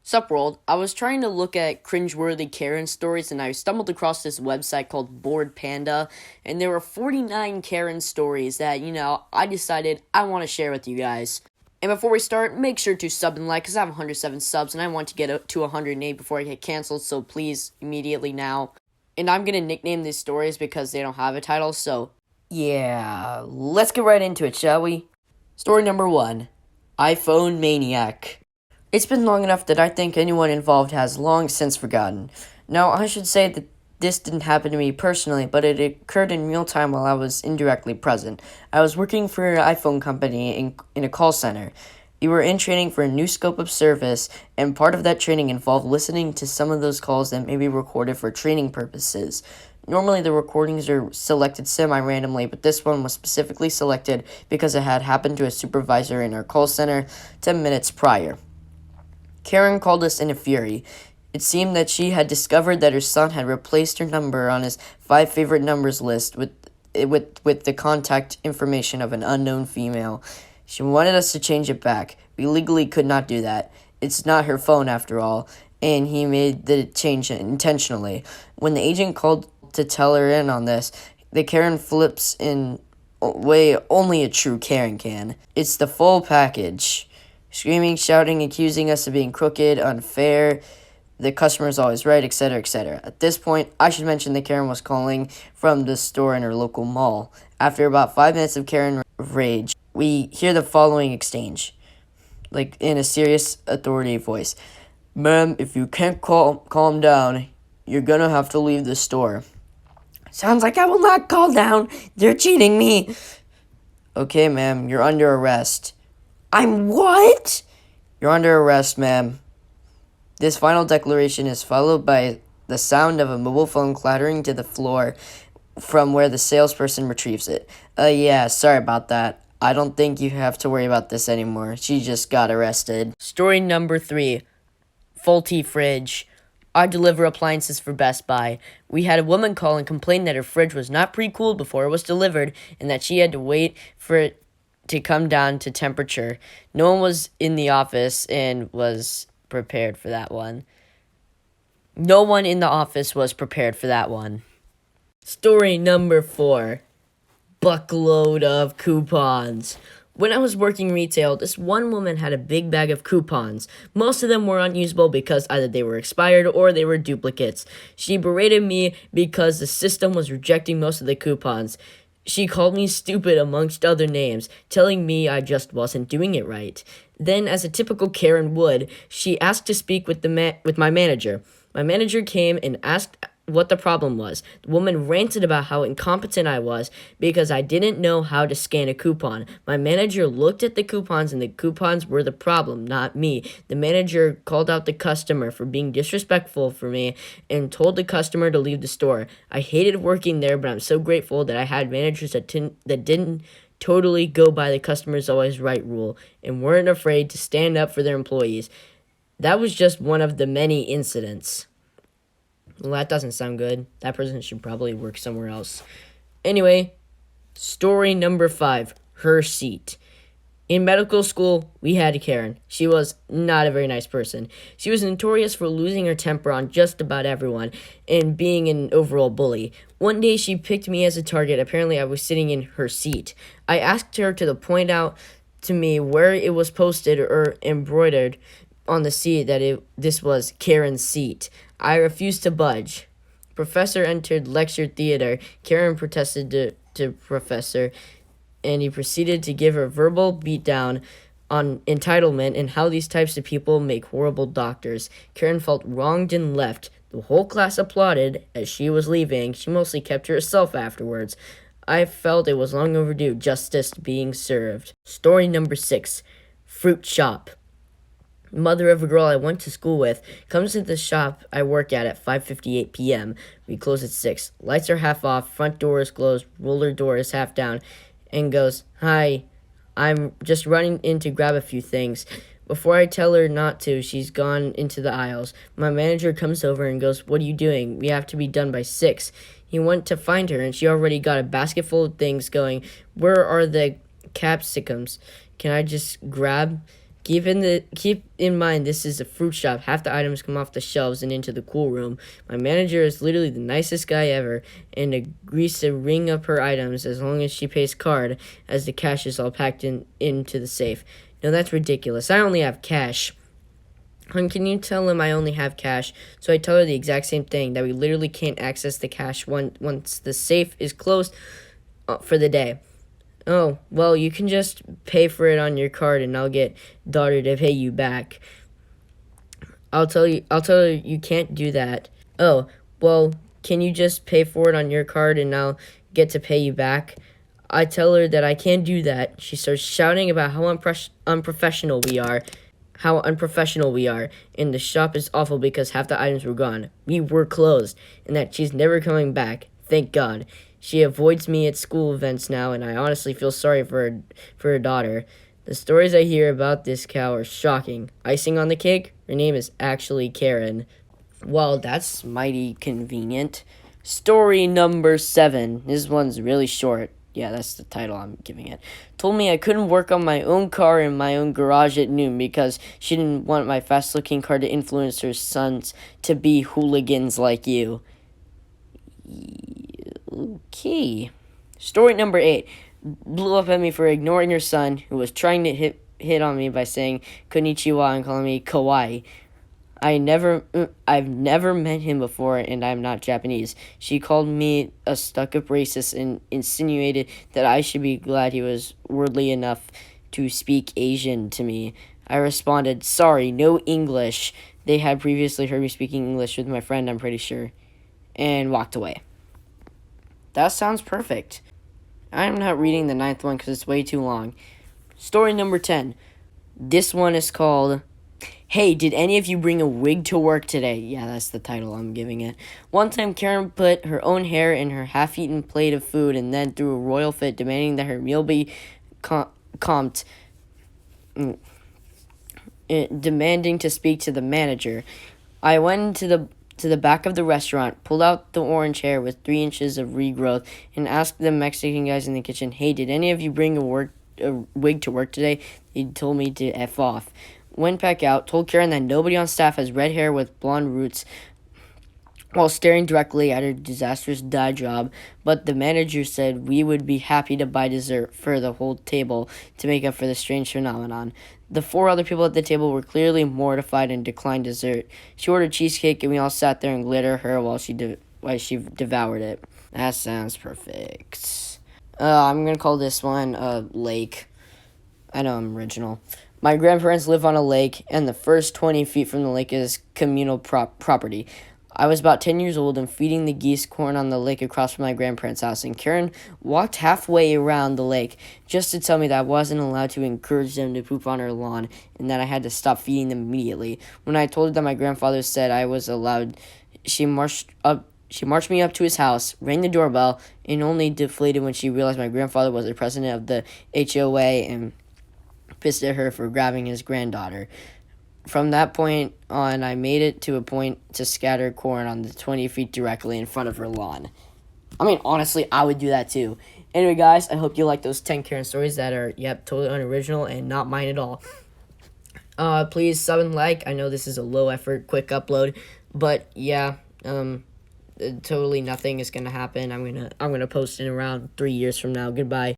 Sup world, I was trying to look at cringeworthy Karen stories and I stumbled across this website called Bored Panda, and there were 49 Karen stories that, I decided I want to share with you guys. And before we start, make sure to sub and like, because I have 107 subs and I want to get to 108 before I get canceled, so please, immediately now. And I'm going to nickname these stories because they don't have a title, so yeah, let's get right into it, shall we? Story number 1, iPhone Maniac. It's been long enough that I think anyone involved has long since forgotten. Now, I should say that this didn't happen to me personally, but it occurred in real time while I was indirectly present. I was working for an iPhone company in a call center. We were in training for a new scope of service, and part of that training involved listening to some of those calls that may be recorded for training purposes. Normally, the recordings are selected semi-randomly, but this one was specifically selected because it had happened to a supervisor in our call center 10 minutes prior. Karen called us in a fury. It seemed that she had discovered that her son had replaced her number on his 5 favorite numbers list with the contact information of an unknown female. She wanted us to change it back. We legally could not do that. It's not her phone after all, and he made the change intentionally. When the agent called to tell her in on this, the Karen flips in a way only a true Karen can. It's the full package. Screaming, shouting, accusing us of being crooked, unfair, the customer's always right, etc., etc. At this point, I should mention that Karen was calling from the store in her local mall. After about 5 minutes of Karen rage, we hear the following exchange, like in a serious authority voice. Ma'am, if you can't calm down, you're gonna have to leave the store. Sounds like I will not calm down. They're cheating me. Okay, ma'am, you're under arrest. I'm what? You're under arrest, ma'am. This final declaration is followed by the sound of a mobile phone clattering to the floor from where the salesperson retrieves it. Yeah, sorry about that. I don't think you have to worry about this anymore. She just got arrested. Story number 3, faulty fridge. I deliver appliances for Best Buy. We had a woman call and complain that her fridge was not pre-cooled before it was delivered and that she had to wait for it to come down to temperature. No one was in the office and was prepared for that one. No one in the office was prepared for that one. Story number 4, buckload of coupons. When I was working retail, this one woman had a big bag of coupons. Most of them were unusable because either they were expired or they were duplicates. She berated me because the system was rejecting most of the coupons. She called me stupid amongst other names, telling me I just wasn't doing it right. Then, as a typical Karen would, she asked to speak with my manager. My manager came and asked what the problem was. The woman ranted about how incompetent I was because I didn't know how to scan a coupon. My manager looked at the coupons and the coupons were the problem, not me. The manager called out the customer for being disrespectful for me and told the customer to leave the store. I hated working there, but I'm so grateful that I had managers that didn't totally go by the customer's always right rule and weren't afraid to stand up for their employees. That was just one of the many incidents. Well, that doesn't sound good. That person should probably work somewhere else. Anyway, story number 5, her seat. In medical school, we had a Karen. She was not a very nice person. She was notorious for losing her temper on just about everyone and being an overall bully. One day, she picked me as a target. Apparently, I was sitting in her seat. I asked her to point out to me where it was posted or embroidered on the seat that this was Karen's seat. I refused to budge. Professor entered lecture theater. Karen protested to Professor, and he proceeded to give her verbal beatdown on entitlement and how these types of people make horrible doctors. Karen felt wronged and left. The whole class applauded as she was leaving. She mostly kept to herself afterwards. I felt it was long overdue, justice being served. Story number 6, fruit shop. Mother of a girl I went to school with comes to the shop I work at 5:58 p.m. We close at 6. Lights are half off, front door is closed, roller door is half down, and goes, "Hi, I'm just running in to grab a few things." Before I tell her not to, she's gone into the aisles. My manager comes over and goes, "What are you doing? We have to be done by 6. He went to find her, and she already got a basket full of things going, "Where are the capsicums? Can I just grab Keep in mind this is a fruit shop. Half the items come off the shelves and into the cool room. My manager is literally the nicest guy ever and agrees to ring up her items as long as she pays card, as the cash is all packed into the safe. No, that's ridiculous. I only have cash. Hun, can you tell him I only have cash? So I tell her the exact same thing, that we literally can't access the cash once the safe is closed for the day. Oh, well, you can just pay for it on your card and I'll get daughter to pay you back. I'll tell her you can't do that. Oh, well, can you just pay for it on your card and I'll get to pay you back? I tell her that I can't do that. She starts shouting about how unprofessional we are. How unprofessional we are, and the shop is awful because half the items were gone. We were closed, and that she's never coming back. Thank God. She avoids me at school events now, and I honestly feel sorry for her daughter. The stories I hear about this cow are shocking. Icing on the cake? Her name is actually Karen. Well, that's mighty convenient. Story number 7. This one's really short. Yeah, that's the title I'm giving it. Told me I couldn't work on my own car in my own garage at noon because she didn't want my fast-looking car to influence her sons to be hooligans like you. Okay. Story number 8. Blew up at me for ignoring her son, who was trying to hit on me by saying konnichiwa and calling me kawaii. I've never met him before, and I'm not Japanese. She called me a stuck-up racist and insinuated that I should be glad he was worldly enough to speak Asian to me. I responded, sorry, no English. They had previously heard me speaking English with my friend, I'm pretty sure, and walked away. That sounds perfect. I'm not reading the 9th one because it's way too long. Story number 10. This one is called... Hey, did any of you bring a wig to work today? Yeah, that's the title I'm giving it. One time, Karen put her own hair in her half-eaten plate of food and then threw a royal fit, demanding that her meal be comped, demanding to speak to the manager. I went to the back of the restaurant, pulled out the orange hair with 3 inches of regrowth, and asked the Mexican guys in the kitchen, hey, did any of you bring a wig to work today? They told me to F off. Went back out, told Karen that nobody on staff has red hair with blonde roots while staring directly at her disastrous dye job, but the manager said we would be happy to buy dessert for the whole table to make up for the strange phenomenon. The 4 other people at the table were clearly mortified and declined dessert. She ordered cheesecake, and we all sat there and glared at her while she devoured it. That sounds perfect. I'm going to call this one Lake. I know I'm original. My grandparents live on a lake, and the first 20 feet from the lake is communal property. I was about 10 years old and feeding the geese corn on the lake across from my grandparents' house, and Karen walked halfway around the lake just to tell me that I wasn't allowed to encourage them to poop on her lawn and that I had to stop feeding them immediately. When I told her that my grandfather said I was allowed, she marched me up to his house, rang the doorbell, and only deflated when she realized my grandfather was the president of the HOA and pissed at her for grabbing his granddaughter. From that point on, I made it to a point to scatter corn on the 20 feet directly in front of her lawn. I mean, honestly, I would do that too. Anyway, guys, I hope you like those 10 Karen stories that are, totally unoriginal and not mine at all. Please sub and like. I know this is a low effort, quick upload, but totally nothing is gonna happen. I'm gonna post in around 3 years from now. Goodbye.